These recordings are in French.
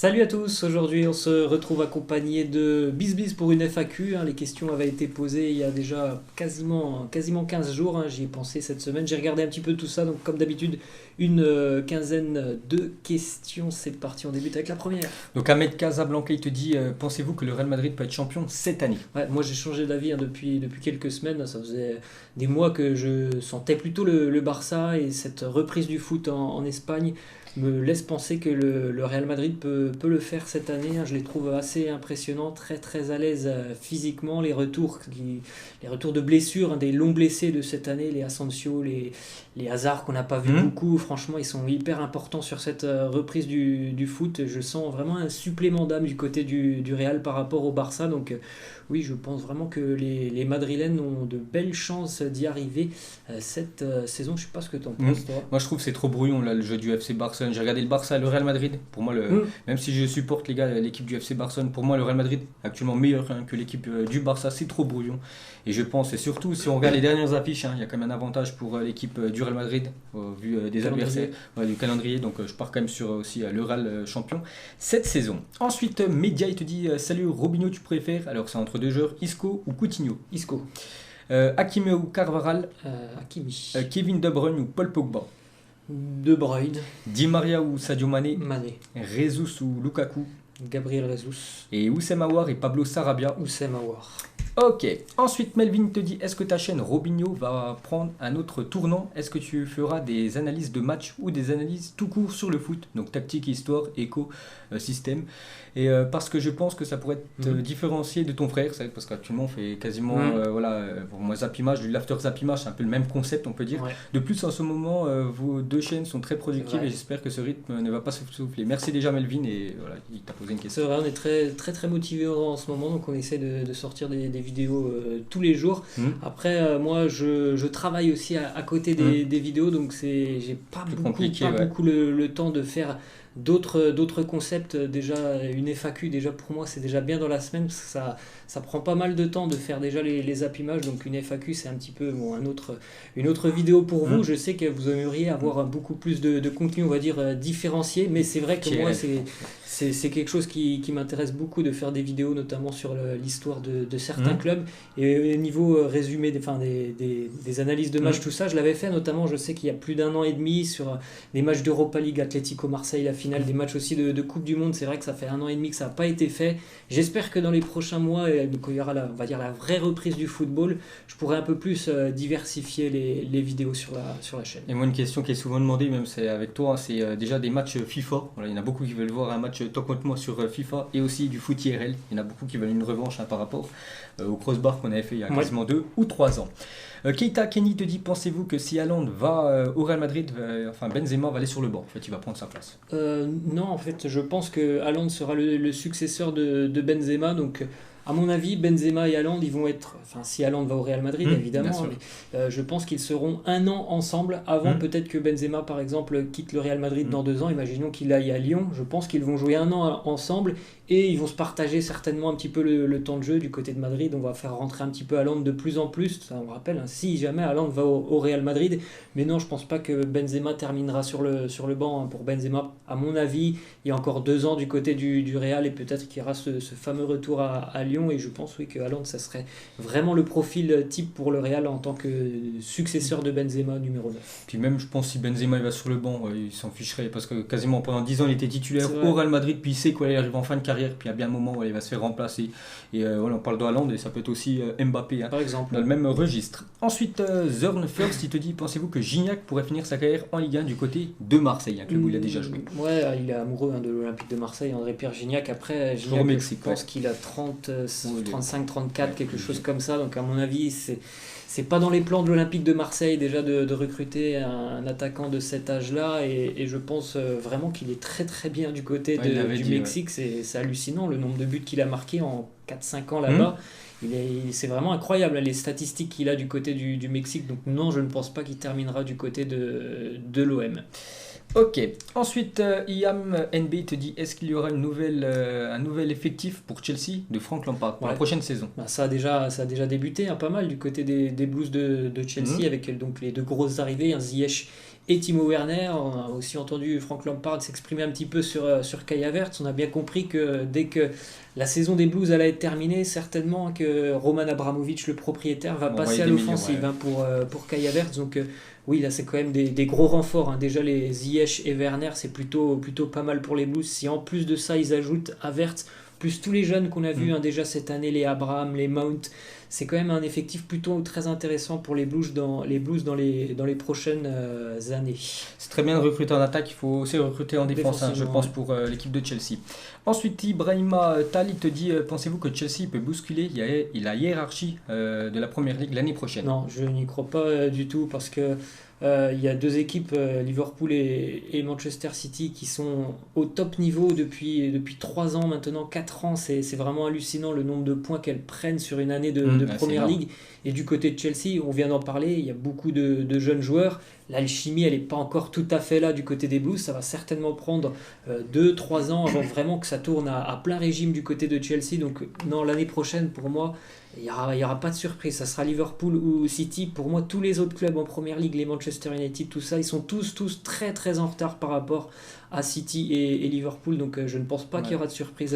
Salut à tous, aujourd'hui on se retrouve accompagné de Bisbis pour une FAQ. Les questions avaient été posées il y a déjà quasiment 15 jours. J'y ai pensé cette semaine, j'ai regardé un petit peu tout ça. Donc comme d'habitude, une quinzaine de questions. C'est parti, on débute avec la première. Donc Ahmed Casablanca, il te dit, pensez-vous que le Real Madrid peut être champion cette année? Ouais, moi j'ai changé d'avis depuis quelques semaines. Ça faisait des mois que je sentais plutôt le Barça, et cette reprise du foot en Espagne me laisse penser que le Real Madrid peut le faire cette année. Je les trouve assez impressionnants, très très à l'aise physiquement. Les retours de blessures, des longs blessés de cette année, les Asensio, les Hazard qu'on n'a pas vu beaucoup, franchement ils sont hyper importants sur cette reprise du foot. Je sens vraiment un supplément d'âme du côté du Real par rapport au Barça. Donc oui, je pense vraiment que les Madrilènes ont de belles chances d'y arriver cette saison. Je sais pas ce que tu en penses, toi. Moi je trouve que c'est trop brouillon là, le jeu du FC Barcelone. J'ai regardé le Barça et le Real Madrid. Pour moi, même si je supporte l'équipe du FC Barcelone, pour moi le Real Madrid actuellement meilleur que l'équipe du Barça. C'est trop brouillon. Et je pense, et surtout si on regarde les dernières affiches, il y a quand même un avantage pour l'équipe du Real Madrid vu des adversaires, du calendrier. Donc je pars quand même sur aussi le Real champion cette saison. Ensuite, Média, il te dit salut Robinho, tu préfères? Alors c'est entre deux joueurs, Isco ou Coutinho? Isco. Hakimi ou Carvajal? Hakimi. Kevin De Bruyne ou Paul Pogba? De Bruyne. Di Maria ou Sadio Mané? Mané. Jesus ou Lukaku? Gabriel Jesus. Et Oussem Aouar et Pablo Sarabia? Oussem Aouar. Ok. Ensuite, Melvin te dit, est-ce que ta chaîne Robinho va prendre un autre tournant? Est-ce que tu feras des analyses de match ou des analyses tout court sur le foot? Donc tactique, histoire, éco, système. Et parce que je pense que ça pourrait te différencier de ton frère, parce qu'actuellement on fait quasiment, pour moi Zapimage, du l'after Zapimage, c'est un peu le même concept on peut dire. Ouais. De plus en ce moment, vos deux chaînes sont très productives et j'espère que ce rythme ne va pas se souffler. Merci déjà Melvin, et voilà, il t'a posé une question. C'est vrai, on est très très très motivés en ce moment, donc on essaie de sortir des vidéos tous les jours. Après moi je travaille aussi à côté des vidéos, donc j'ai pas beaucoup le temps de faire d'autres concepts. Déjà une FAQ, déjà pour moi c'est déjà bien dans la semaine, parce que ça prend pas mal de temps de faire déjà les zappimages. Donc une FAQ c'est un petit peu une autre vidéo pour vous. Je sais que vous aimeriez avoir beaucoup plus de contenu, on va dire différencié, mais c'est vrai que moi c'est quelque chose qui m'intéresse beaucoup, de faire des vidéos notamment sur l'histoire de certains clubs, et au niveau résumé des analyses de matchs, tout ça je l'avais fait notamment, je sais qu'il y a plus d'un an et demi, sur des matchs d'Europa League, Atlético Marseille la finale, des matchs aussi de Coupe du Monde. C'est vrai que ça fait un an et demi que ça n'a pas été fait. J'espère que dans les prochains mois, quand il y aura on va dire la vraie reprise du football, je pourrai un peu plus diversifier les vidéos sur la chaîne. Et moi, une question qui est souvent demandée, même c'est avec toi, c'est déjà des matchs FIFA. Voilà, il y en a beaucoup qui veulent voir un match toi contre moi sur FIFA, et aussi du foot IRL. Il y en a beaucoup qui veulent une revanche par rapport au crossbar qu'on avait fait il y a quasiment 2 ou 3 ans. Keita Kenny te dit, pensez-vous que si Haaland va au Real Madrid, Benzema va aller sur le banc? En fait, il va prendre sa place. Non, en fait, je pense que Haaland sera le successeur de Benzema. Donc, à mon avis, Benzema et Haaland, ils vont être... Enfin, si Haaland va au Real Madrid, évidemment, mais je pense qu'ils seront un an ensemble avant peut-être que Benzema, par exemple, quitte le Real Madrid dans 2 ans. Imaginons qu'il aille à Lyon. Je pense qu'ils vont jouer un an ensemble, et ils vont se partager certainement un petit peu le temps de jeu du côté de Madrid. On va faire rentrer un petit peu Haaland de plus en plus. Ça, on rappelle, si jamais Haaland va au Real Madrid. Mais non, je pense pas que Benzema terminera sur le banc. Pour Benzema, à mon avis, il y a encore 2 ans du côté du Real, et peut-être qu'il y aura ce fameux retour à Lyon. Et je pense que Haaland, ça serait vraiment le profil type pour le Real en tant que successeur de Benzema numéro 9. Puis même, je pense, si Benzema il va sur le banc, il s'en ficherait, parce que quasiment pendant 10 ans il était titulaire au Real Madrid, puis il sait qu'il arrive en fin de carrière, puis il y a bien un moment où il va se faire remplacer. Et on parle de Haaland, et ça peut être aussi Mbappé, par exemple, dans le même registre. Ensuite, Zern First, il te dit, pensez-vous que Gignac pourrait finir sa carrière en Ligue 1 du côté de Marseille, un club où il a déjà joué? Ouais, il est amoureux de l'Olympique de Marseille, André-Pierre Gignac. Après, Gignac, je pense qu'il a 35, 34, quelque chose comme ça. Donc à mon avis, c'est pas dans les plans de l'Olympique de Marseille déjà de recruter un attaquant de cet âge-là, et je pense vraiment qu'il est très très bien du côté du Mexique. C'est hallucinant le nombre de buts qu'il a marqué en 4-5 ans là-bas. C'est vraiment incroyable les statistiques qu'il a du côté du Mexique. Donc non, je ne pense pas qu'il terminera du côté de l'OM. Ok, ensuite Iam NB te dit, est-ce qu'il y aura un nouvel effectif pour Chelsea de Frank Lampard pour la prochaine saison? Ça a déjà débuté pas mal du côté des Blues de Chelsea, avec donc les 2 grosses arrivées, Ziyech et Timo Werner. On a aussi entendu Frank Lampard s'exprimer un petit peu sur Kai Havertz. On a bien compris que dès que la saison des Blues allait être terminée, certainement que Roman Abramovich, le propriétaire, va passer à l'offensive pour Kai Havertz. Donc oui, là c'est quand même des gros renforts. Déjà les Ziyech et Werner, c'est plutôt pas mal pour les Blues. Si en plus de ça ils ajoutent Havertz, plus tous les jeunes qu'on a vus déjà cette année, les Abraham, les Mount, c'est quand même un effectif plutôt très intéressant pour les Blues dans les prochaines années. C'est très bien de recruter en attaque, il faut aussi recruter en défense, je pense, pour l'équipe de Chelsea. Ensuite, Ibrahima Tali te dit, pensez-vous que Chelsea peut bousculer la hiérarchie de la Première Ligue l'année prochaine? Non, je n'y crois pas du tout, parce que il y a deux équipes, Liverpool et Manchester City, qui sont au top niveau depuis 3 ans maintenant, 4 ans. C'est vraiment hallucinant le nombre de points qu'elles prennent sur une année de Première Ligue. Et du côté de Chelsea, on vient d'en parler, il y a beaucoup de jeunes joueurs. L'alchimie, elle n'est pas encore tout à fait là du côté des Blues. Ça va certainement prendre 2-3 ans avant vraiment que ça tourne à plein régime du côté de Chelsea. Donc non, l'année prochaine, pour moi, il n'y aura pas de surprise. Ça sera Liverpool ou City. Pour moi, tous les autres clubs en Première Ligue, les Manchester United, tout ça, ils sont tous très très en retard par rapport à City et Liverpool. Donc je ne pense pas qu'il y aura de surprise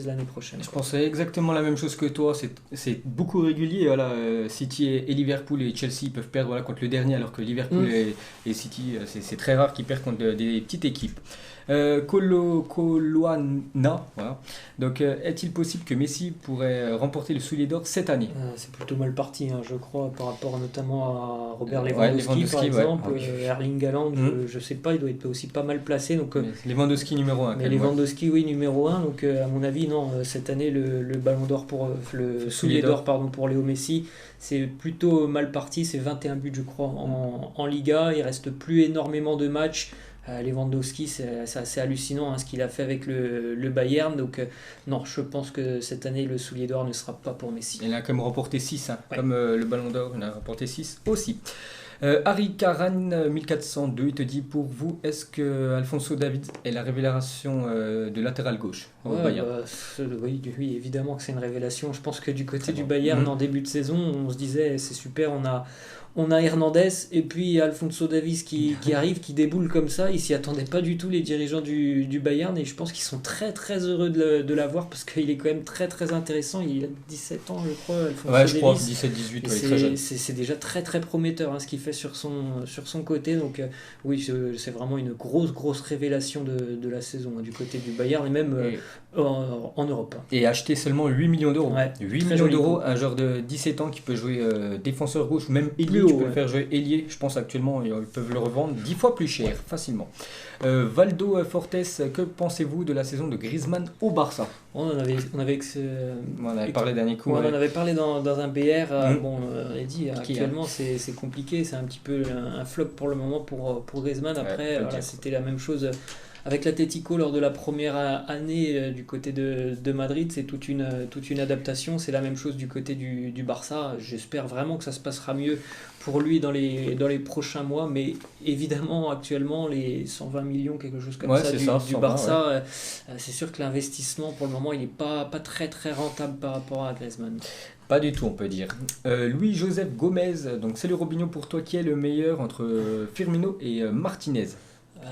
l'année prochaine. Je pensais exactement la même chose que toi. C'est beaucoup régulier. Voilà. City et Liverpool et Chelsea peuvent perdre contre le dernier, alors que Liverpool et City, c'est très rare qu'ils perdent contre des petites équipes. Koloana, voilà. Donc est-il possible que Messi pourrait remporter le soulier d'or cette année? C'est plutôt mal parti, je crois, par rapport notamment à Robert Lewandowski, par exemple. Erling Haaland, je sais pas, il doit être aussi pas mal placé. Donc, Lewandowski numéro 1. Mais Lewandowski, oui, numéro 1. Donc à mon avis, non, cette année, le ballon d'or le soulier d'or pour Léo Messi, c'est plutôt mal parti. C'est 21 buts, je crois, en Liga. Il reste plus énormément de matchs. Lewandowski, c'est assez hallucinant ce qu'il a fait avec le Bayern. Donc non, je pense que cette année le soulier d'or ne sera pas pour Messi. Il a quand même remporté 6, comme le ballon d'or, il a remporté 6 aussi. Harry Karan 1402, il te dit, pour vous, est-ce que Alphonso Davies est la révélation de latéral gauche au Bayern? Oui, évidemment que c'est une révélation. Je pense que du côté du Bayern, en début de saison, on se disait c'est super, on a Hernandez et puis Alphonso Davies qui arrive, qui déboule comme ça. Ils s'y attendaient pas du tout, les dirigeants du Bayern, et je pense qu'ils sont très très heureux de l'avoir, parce qu'il est quand même très très intéressant. Il a 17 ans, je crois, Alphonso Davies. Je crois, 17-18, très jeune. C'est déjà très très prometteur ce qu'il fait sur son côté. Donc oui, c'est vraiment une grosse révélation de la saison du côté du Bayern, et même en Europe. Et acheter seulement 8 millions d'euros. 8 millions d'euros, un joueur de 17 ans qui peut jouer défenseur gauche, même ailier. Tu peux le faire jouer ailier. Je pense actuellement ils peuvent le revendre 10 fois plus cher, facilement. Valdo Fortes, que pensez-vous de la saison de Griezmann au Barça? On avait parlé dernier coup. On en avait parlé dans un BR. On a dit actuellement c'est compliqué, c'est un petit peu un flop pour le moment pour Griezmann. Après c'était la même chose avec l'Atlético lors de la première année du côté de Madrid. C'est toute une adaptation. C'est la même chose du côté du Barça. J'espère vraiment que ça se passera mieux pour lui dans les prochains mois, mais évidemment actuellement les 120 millions, quelque chose comme ça, du Barça, c'est sûr que l'investissement pour le moment il n'est pas très très rentable par rapport à Griezmann. Pas du tout, on peut dire. Louis-Joseph Gomez, donc c'est le Robinho pour toi, qui est le meilleur entre Firmino et Martinez?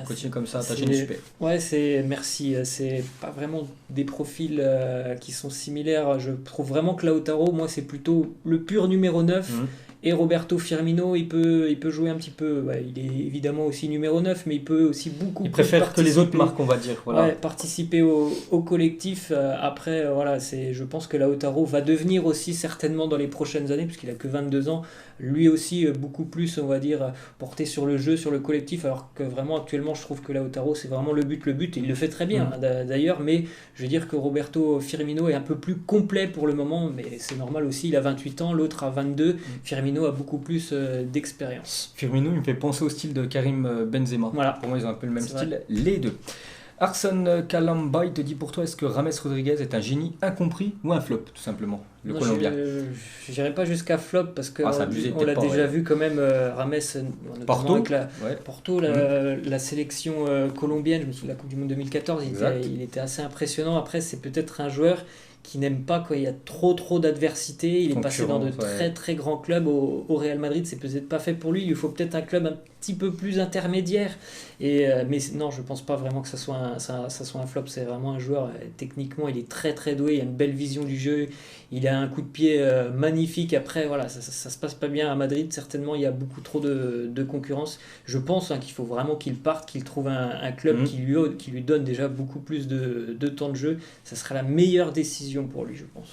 Continue comme ça, ta chaîne est super. Ouais, merci. C'est pas vraiment des profils qui sont similaires. Je trouve vraiment que Lautaro, moi, c'est plutôt le pur numéro 9. Et Roberto Firmino, il peut jouer un petit peu. Il est évidemment aussi numéro 9, mais il peut aussi beaucoup. Il préfère que les autres marques, on va dire. Voilà. Participer au collectif. Après, je pense que Lautaro va devenir aussi certainement dans les prochaines années, puisqu'il a que 22 ans. Lui aussi, beaucoup plus, on va dire, porté sur le jeu, sur le collectif. Alors que vraiment, actuellement, je trouve que Lautaro, c'est vraiment le but. Et il le fait très bien, d'ailleurs. Mais je veux dire que Roberto Firmino est un peu plus complet pour le moment. Mais c'est normal aussi, il a 28 ans, l'autre a 22. Firmino a beaucoup plus d'expérience. Firmino, il me fait penser au style de Karim Benzema. Voilà. Pour moi, ils ont un peu le même style, les deux. Arson Kalamba, il te dit, pour toi, est-ce que James Rodriguez est un génie incompris ou un flop, tout simplement? le Colombien. Je n'irai pas jusqu'à flop parce qu'on l'a déjà vu quand même, Rames, Porto, avec Porto, la sélection colombienne, je me souviens de la Coupe du Monde 2014, il était assez impressionnant. Après, c'est peut-être un joueur qui n'aime pas quand il y a trop d'adversité. Il est passé dans de très grands clubs. Au Real Madrid, c'est peut-être pas fait pour lui. Il lui faut peut-être un club un petit peu plus intermédiaire. Mais non, je pense pas vraiment que ça soit un flop. C'est vraiment un joueur, techniquement, il est très doué. Il a une belle vision du jeu. Il a un coup de pied magnifique. Après, voilà, ça se passe pas bien à Madrid. Certainement, il y a beaucoup trop de concurrence. Je pense qu'il faut vraiment qu'il parte, qu'il trouve un club qui lui donne déjà beaucoup plus de temps de jeu. Ça serait la meilleure décision pour lui, je pense.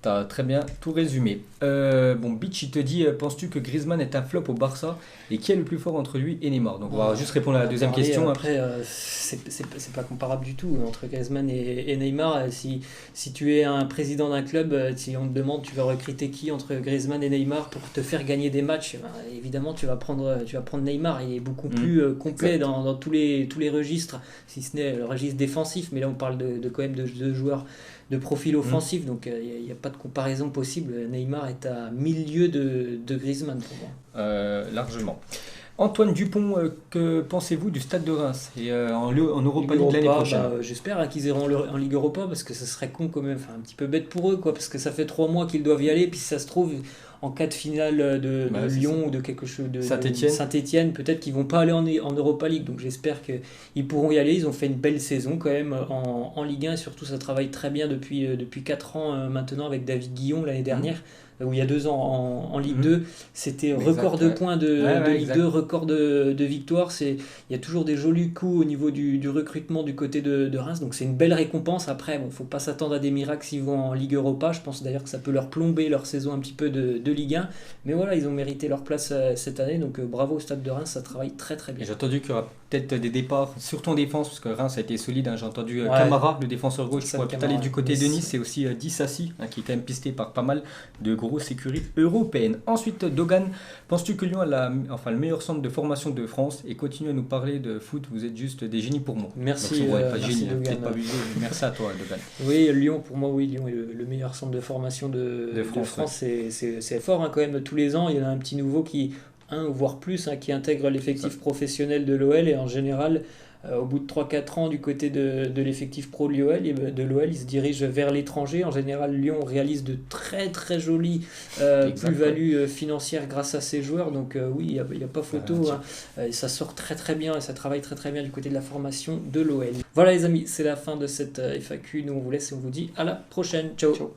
T'as très bien tout résumé. Beach, il te dit, penses-tu que Griezmann est un flop au Barça et qui est le plus fort entre lui et Neymar? Donc on va juste répondre à la deuxième question. Après, c'est pas comparable du tout entre Griezmann et Neymar. Si tu es un président d'un club, si on te demande tu vas recruter qui entre Griezmann et Neymar pour te faire gagner des matchs, évidemment tu vas prendre Neymar. Il est beaucoup plus complet dans tous les registres, si ce n'est le registre défensif. Mais là on parle quand même de joueurs de profil offensif, donc il n'y a pas de comparaison possible. Neymar est à 1000 lieues de Griezmann pour moi. Largement. Antoine Dupont, que pensez-vous du Stade de Reims et en Europa League l'année prochaine? J'espère qu'ils iront en Ligue Europa, parce que ça serait con quand même, un petit peu bête pour eux, parce que ça fait 3 mois qu'ils doivent y aller, puis si ça se trouve en cas de finale de Lyon ou de quelque chose de Saint-Étienne, peut-être qu'ils vont pas aller en Europa League, donc j'espère qu'ils pourront y aller. Ils ont fait une belle saison quand même en Ligue 1, et surtout ça travaille très bien depuis 4 ans maintenant avec David Guillon l'année dernière. Où il y a 2 ans en Ligue 2, c'était record de points de Ligue 2, record de victoires. Il y a toujours des jolis coups au niveau du recrutement du côté de Reims, donc c'est une belle récompense. Après, il ne faut pas s'attendre à des miracles s'ils vont en Ligue Europa. Je pense d'ailleurs que ça peut leur plomber leur saison un petit peu de Ligue 1. Mais voilà, ils ont mérité leur place cette année, donc bravo au Stade de Reims, ça travaille très bien. J'ai entendu qu'il y aura peut-être des départs, surtout en défense, parce que Reims a été solide. J'ai entendu Camara, le défenseur gauche, qui pourrait peut-être aller du côté de Nice, et aussi Dissassi, qui est quand même pisté par pas mal de grosses écuries européennes. Ensuite, Dogan, penses-tu que Lyon a le meilleur centre de formation de France et continue à nous parler de foot? Vous êtes juste des génies pour moi. Merci. Merci peut-être pas abusé, mais merci à toi, Dogan. Oui, Lyon, pour moi, Lyon est le meilleur centre de formation de France. C'est fort quand même. Tous les ans, il y en a un petit nouveau voire plus, qui intègre l'effectif professionnel de l'OL, et en général, au bout de 3-4 ans du côté de l'effectif pro de l'OL, il se dirige vers l'étranger. En général, Lyon réalise de très jolies plus-values financières grâce à ses joueurs, donc oui, il n'y a pas photo. Et ça sort très bien, et ça travaille très bien du côté de la formation de l'OL. Voilà les amis, c'est la fin de cette FAQ. Nous on vous laisse et on vous dit à la prochaine. Ciao.